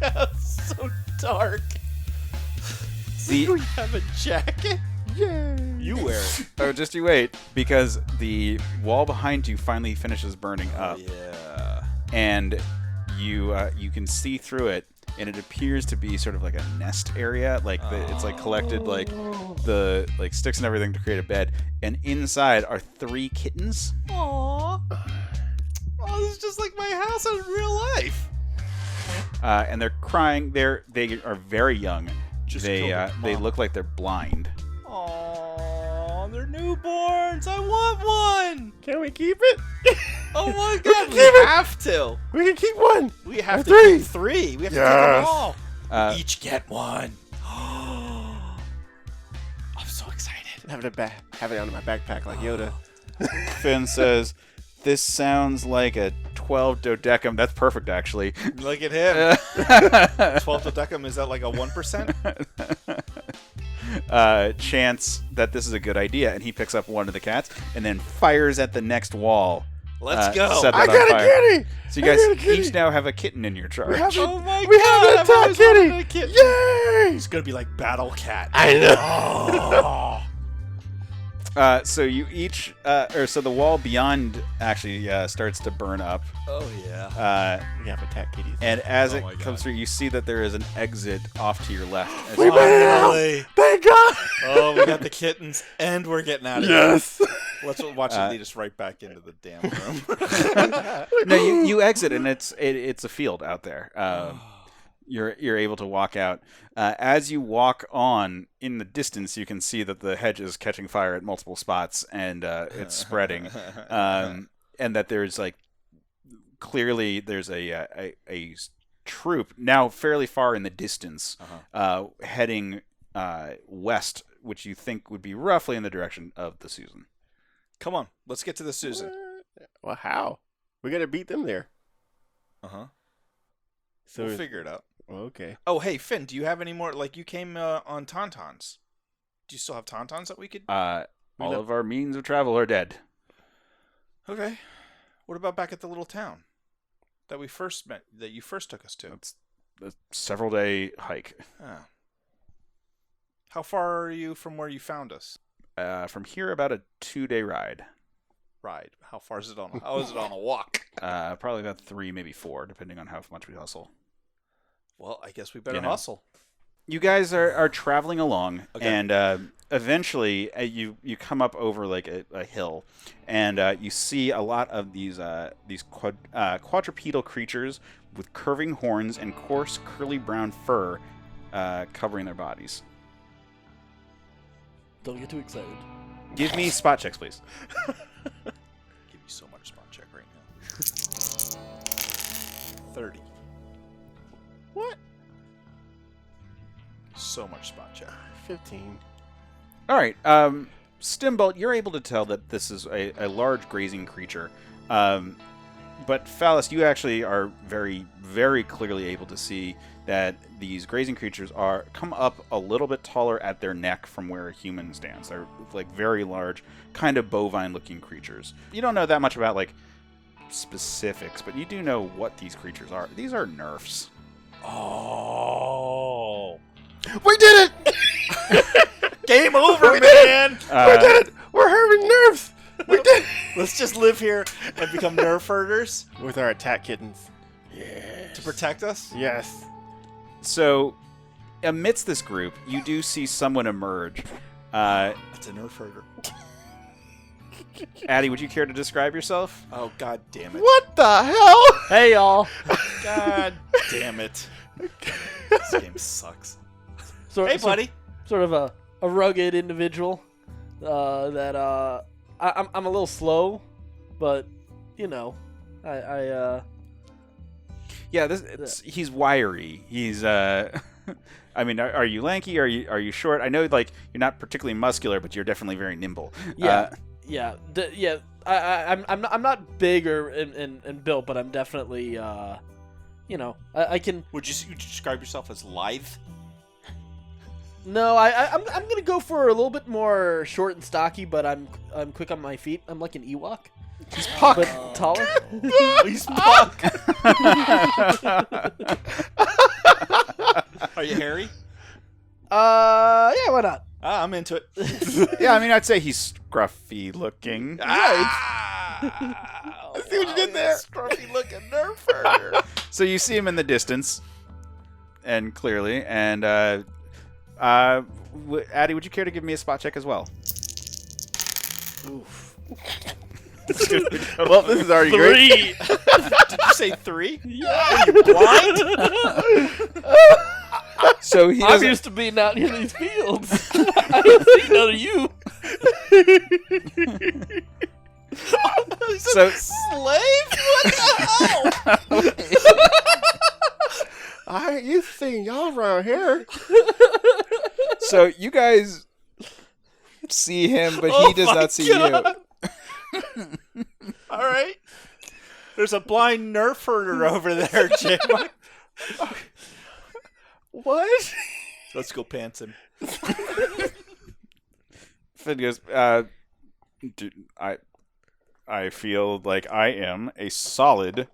Yeah, so dark. The- We have a jacket? Yay. You wear it. Oh, just you wait, because the wall behind you finally finishes burning up, Yeah. and you can see through it, and it appears to be sort of like a nest area, like it's like collected like the sticks and everything to create a bed, and inside are 3 kittens. Aww. Oh, this is just like my house in real life. And they're crying. They are very young. Just They killed the they mom. look like they're blind. Aww, they're newborns. I want one. Can we keep it? Oh my We god, can we keep it. have to. We can keep one. We have Or to 3. keep 3. We have to Yes. keep them all. Uh, Each get one. I'm so excited. Have it on my backpack like Yoda. Finn says, "This sounds like a 12 dodecum." That's perfect, actually. Look at him. 12 dodecum, is that like a 1%? Chance that this is a good idea, and he picks up one of the cats and then fires at the next wall. Let's go. set I that on got a fire. kitty. So you I guys got a kitty. each now have a kitten in your charge. We have Oh my we god, have an I've attack always wanted a kitty. kitten. Yay! He's gonna be like Battle Cat. I know. Oh. So you each, so the wall beyond actually starts to burn up. Oh yeah. We have attack kitties. And as Oh it my comes God. through, you see that there is an exit off to your left. As We you- made it out! Finally. Thank God! Oh, we got the kittens, and we're getting out of here. Yes! Let's watch it lead us right back into the damn room. No, you exit, and it's a field out there. You're able to walk out. As you walk on in the distance, you can see that the hedge is catching fire at multiple spots, and it's spreading. And that there's clearly there's a troop now fairly far in the distance, heading west, which you think would be roughly in the direction of the Susan. Come on, let's get to the Susan. Well, how? We gotta beat them there. So We'll figure it out. okay. Oh, hey, Finn, do you have any more? You came on Tauntauns. Do you still have Tauntauns that we could? All of our means of travel are dead. Okay. What about back at the little town that we first met? That you first took us to? It's a several-day hike. Oh. How far are you from where you found us? From here, about a 2-day ride. Ride. How far is it on? How is it on a walk? Probably about 3, maybe 4, depending on how much we hustle. Well, I guess we better You know. hustle. You guys are traveling along, Okay. and eventually you come up over a hill, and you see a lot of these quadrupedal creatures with curving horns and coarse, curly brown fur covering their bodies. Don't get too excited. Give me spot checks, please. Give you so much spot check right now. 30. What? So much spot check. 15. All right, Stembolt, you're able to tell that this is a large grazing creature. But Phallus, you actually are very, very clearly able to see that these grazing creatures come up a little bit taller at their neck from where a human stands. They're very large, kind of bovine-looking creatures. You don't know that much about specifics, but you do know what these creatures are. These are Nerfs. Oh. We did it! Game over, man! We did it! We're having nerfs! We did it! Let's just live here and become Nerf Herders With our attack kittens. Yes. to protect us. Yes. So, amidst this group, you do see someone emerge. That's a Nerf Herder. Addie, would you care to describe yourself? Oh, god damn it. What the hell? Hey, y'all. God damn it. This game sucks. Hey, buddy. Sort of a rugged individual that I'm a little slow, but Yeah, he's wiry. He's I mean, are you lanky? Are you short? I know you're not particularly muscular, but you're definitely very nimble. I'm not big or and built, but I'm definitely I can. Would you describe yourself as lithe? No, I'm gonna go for a little bit more short and stocky, but I'm quick on my feet. I'm like an Ewok. He's Puck. But taller. He's Puck. Are you hairy? Yeah, why not? I'm into it. Yeah, I mean, I'd say he's scruffy looking. I see what you did there. Scruffy looking Nerf Herder. So you see him in the distance, and clearly, and Addie, would you care to give me a spot check as well? Oof. Well, this is already great. 3. Did you say 3? Yeah. Are you blind? So he I'm doesn't. used to being out in these fields. I haven't seen none of you. So Slave? What the hell? I ain't used to seeing y'all around here. So you guys see him, but Oh he does my not see God. you. All right. There's a blind Nerf herder over there, Jim. What? Let's go pants him. Finn goes, dude, I feel like I am a solid.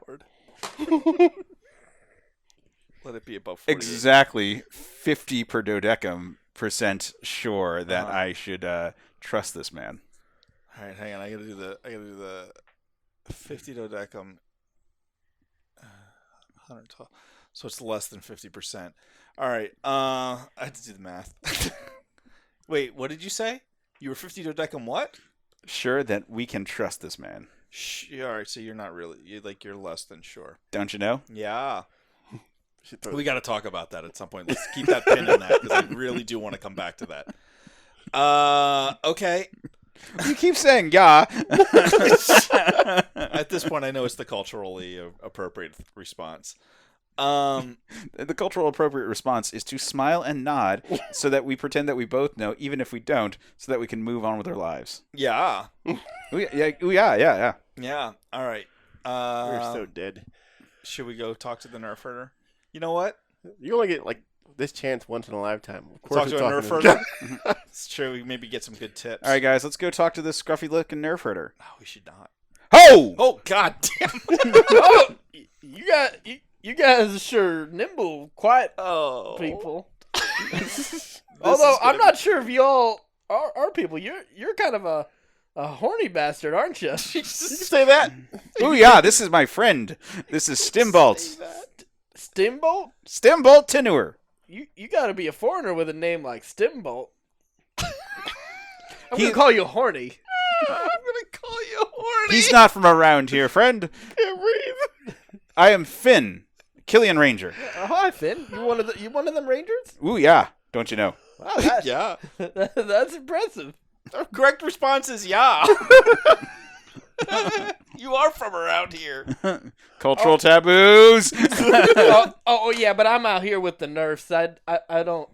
Lord. Let it be above 48. Exactly 50 per dodecum 100% sure that I should trust this man. All right, hang on. I gotta do the 50 dodecum. 112. So it's less than 50%. All right. I had to do the math. Wait, what did you say? You were 50 dodecum what? Sure that we can trust this man. All right, so you're not really. You're less than sure. Don't you know? Yeah. We got to talk about that at some point. Let's keep that pin in that because I really do want to come back to that. Okay. You keep saying yeah. At this point, I know it's the culturally appropriate response. The cultural appropriate response is to smile and nod so that we pretend that we both know, even if we don't, so that we can move on with our lives. Yeah. Yeah. Yeah. All right. We're so dead. Should we go talk to the Nerf Herder? You know what? You only get like this chance once in a lifetime. Of course, Talk to a we're Nerf talking Herder. It's true. We maybe get some good tips. All right, guys, let's go talk to this scruffy-looking Nerf Herder. Oh, we should not. Ho! Oh, god damn. Oh, you guys are sure nimble, quiet people. Although I'm not sure if y'all are people. You're kind of a horny bastard, aren't you? Did you say that? Ooh, yeah, this is my friend. This is Stembolt. Stembolt? Stembolt Tenur. You got to be a foreigner with a name like Stembolt. I'm gonna call you horny. I'm gonna call you horny. He's not from around here, friend. Can't breathe. I am Finn, Killian Ranger. Hi, Finn. You one of them Rangers? Ooh, yeah. Don't you know? Wow, Yeah. that's impressive. The correct response is yeah. You are from around here. Cultural taboos. Yeah, but I'm out here with the Nerfs. I don't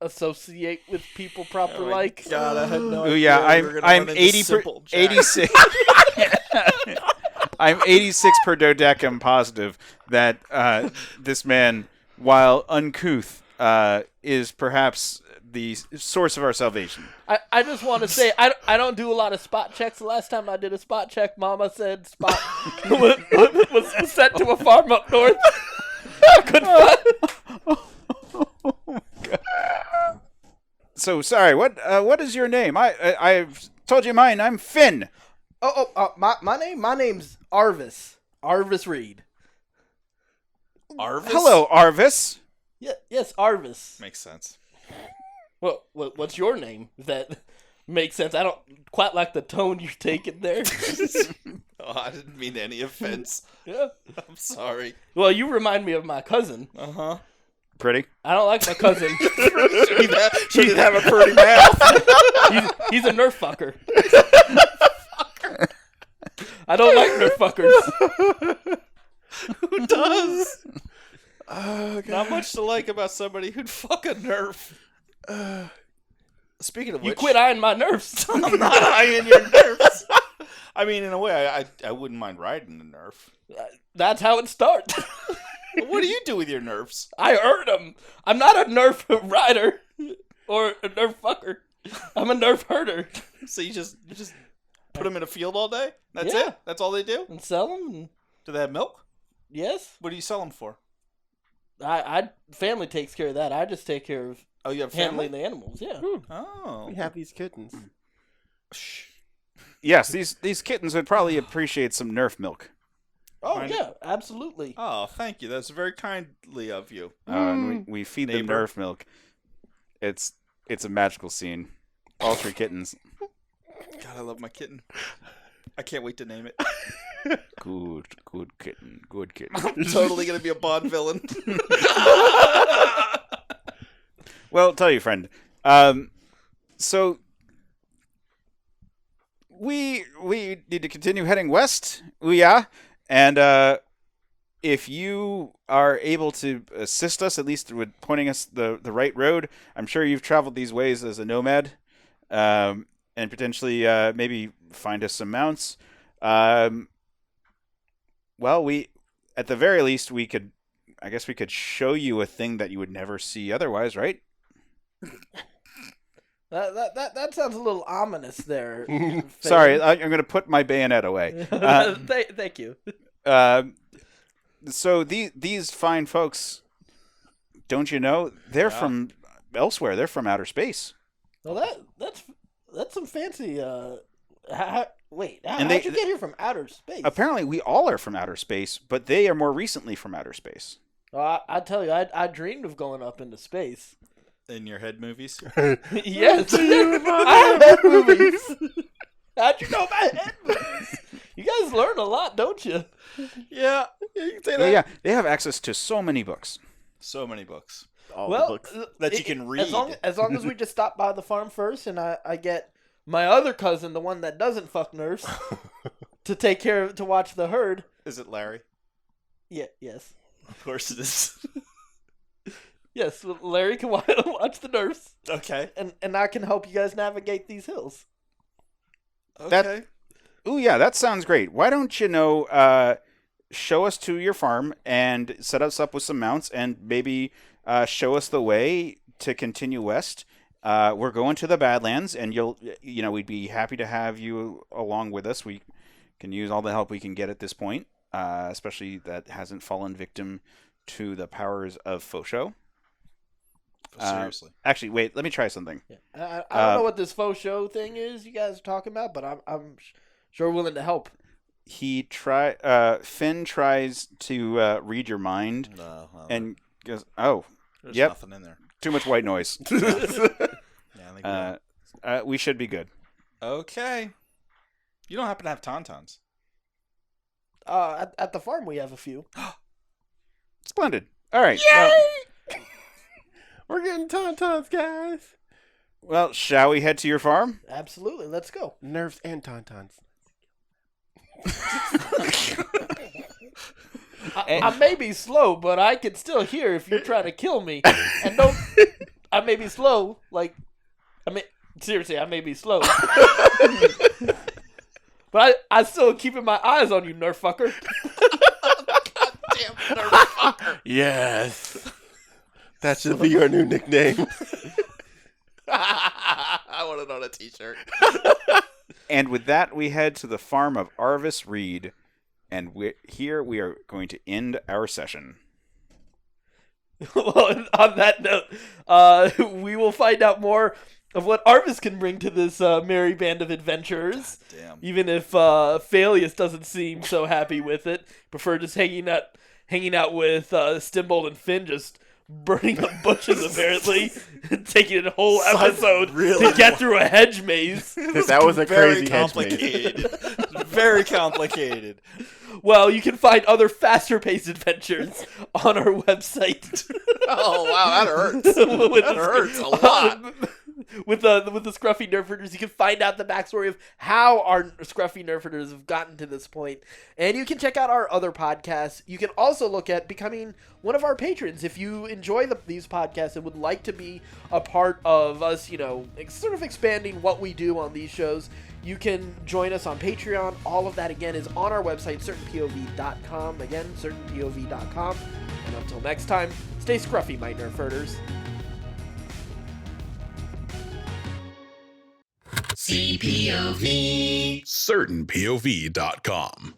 associate with people proper like. God, I had no Ooh, idea. yeah. we were gonna I'm run into 80 simple Jack. 86. I'm 86 per dodecum positive that this man, while uncouth, is perhaps the source of our salvation. I just want to say I don't do a lot of spot checks. The last time I did a spot check, Mama said spot was sent to a farm up north. I couldn't find. So sorry. What is your name? I've told you mine. I'm Finn. My name's Arvis. Arvis Reed. Arvis? Hello, Arvis. Yeah, yes, Arvis. Makes sense. Well, what's your name? If that makes sense. I don't quite like the tone you're taking there. Oh, I didn't mean any offense. Yeah. I'm sorry. Well, you remind me of my cousin. Uh-huh. Pretty. I don't like my cousin. She didn't have a pretty mouth. He's a Nerf fucker. I don't like Nerf fuckers. Who does? Not much to like about somebody who'd fuck a Nerf. Speaking of which, You quit eyeing my Nerfs. I'm not eyeing your Nerfs. I mean, in a way, I wouldn't mind riding a Nerf. That's how it starts. But what do you do with your Nerfs? I earned them. I'm not a Nerf rider or a Nerf fucker. I'm a Nerf herder. So you just put them in a field all day? That's Yeah. it? That's all they do? And sell them. And Do they have milk? yes, What do you sell them for? I family takes care of that. I just take care of Oh, you have family? handling the animals. Yeah. Oh. We have these kittens. Shh. Yes, these kittens would probably appreciate some Nerf milk. Oh Mine- yeah, absolutely. Oh, thank you. That's very kindly of you. And we feed them Neighbor. Nerf milk. It's a magical scene. All 3 kittens. God, I love my kitten. I can't wait to name it. Good kitten. Good kitten. I'm totally going to be a Bond villain. Well, tell you, friend. So we need to continue heading west. Yeah, and if you are able to assist us, at least with pointing us the right road, I'm sure you've traveled these ways as a nomad, and potentially maybe find us some mounts. Well, at the very least, I guess we could show you a thing that you would never see otherwise, right? That sounds a little ominous there. Sorry, I'm going to put my bayonet away. Thank you. So these fine folks, don't you know, they're from elsewhere. They're from outer space. Well, that's some fancy. How'd you get here from outer space? Apparently, we all are from outer space, but they are more recently from outer space. I tell you, I dreamed of going up into space. In your head movies? Yes, I have head movies. How'd you know about head movies? You guys learn a lot, don't you? Yeah, you can say that. Yeah, they have access to so many books. So many books All the books. that you can read. As long as we just stop by the farm first, and I get my other cousin, the one that doesn't fuck Nerfs, to watch the herd. Is it Larry? Yeah. Yes. Of course it is. Yes, Larry can watch the Nerfs. Okay. And I can help you guys navigate these hills. Okay. Ooh, yeah, that sounds great. Why don't you show us to your farm and set us up with some mounts and maybe show us the way to continue west. We're going to the Badlands, and we'd be happy to have you along with us. We can use all the help we can get at this point, especially that hasn't fallen victim to the powers of Phosho. Seriously. Actually, wait, let me try something. Yeah. I don't know what this Phosho thing is you guys are talking about, but I'm sure willing to help. Finn tries to read your mind and goes, "Oh, there's yep, nothing in there. Too much white noise." I think we should be good. Okay. You don't happen to have tauntauns? At the farm we have a few. Splendid. All right. Yay! We're getting tauntauns, guys. Well, shall we head to your farm? Absolutely. Let's go. Nerfs and tauntauns. I may be slow, but I can still hear if you're trying to kill me. And I may be slow. Seriously, I may be slow. But I still keeping my eyes on you, Nerf fucker. Goddamn Nerf fucker. Yes. That should be your new nickname. I want it on a t-shirt. And with that, we head to the farm of Arvis Reed. And here we are going to end our session. Well, on that note, we will find out more of what Arvis can bring to this merry band of adventurers. God damn. Even if Phallus doesn't seem so happy with it, prefer just hanging out with Stembolt and Finn, just burning up bushes apparently, and taking a whole episode to get through a hedge maze. That was a crazy hedge maze. Very complicated. Well, you can find other faster-paced adventures on our website. Oh wow, that hurts. That hurts a lot. With the Scruffy Nerfherders, you can find out the backstory of how our Scruffy Nerfherders have gotten to this point. And you can check out our other podcasts. You can also look at becoming one of our patrons. If you enjoy these podcasts and would like to be a part of us, sort of expanding what we do on these shows, you can join us on Patreon. All of that, again, is on our website, certainpov.com. Again, certainpov.com. And until next time, stay scruffy, my Nerfherders. CPOV. certainpov.com.